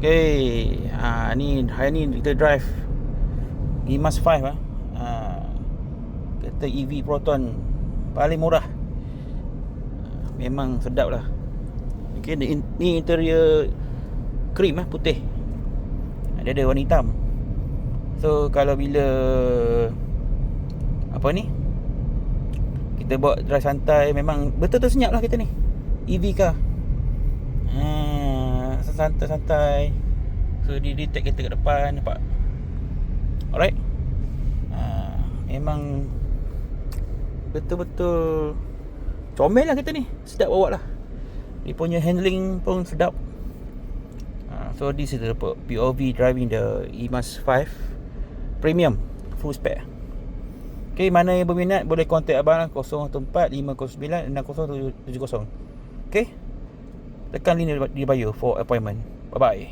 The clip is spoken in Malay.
Okay, hari ni kita drive Emas 5 kereta EV Proton paling murah. Memang sedap lah. Okay, ni interior cream putih. Dia ada warna hitam. So kalau bila kita bawa drive santai, memang betul-betul senyap lah kita ni. EV car. Santai-santai. So dia detect kita kat depan, nampak. Alright. Memang betul-betul comel lah kita ni. Sedap bawa lah. Dia punya handling pun sedap. So this is the POV driving the Emas 5 Premium full spec. Okay, mana yang berminat boleh contact abang 014-509-6070. Okay, tekan link di bio for appointment. Bye bye.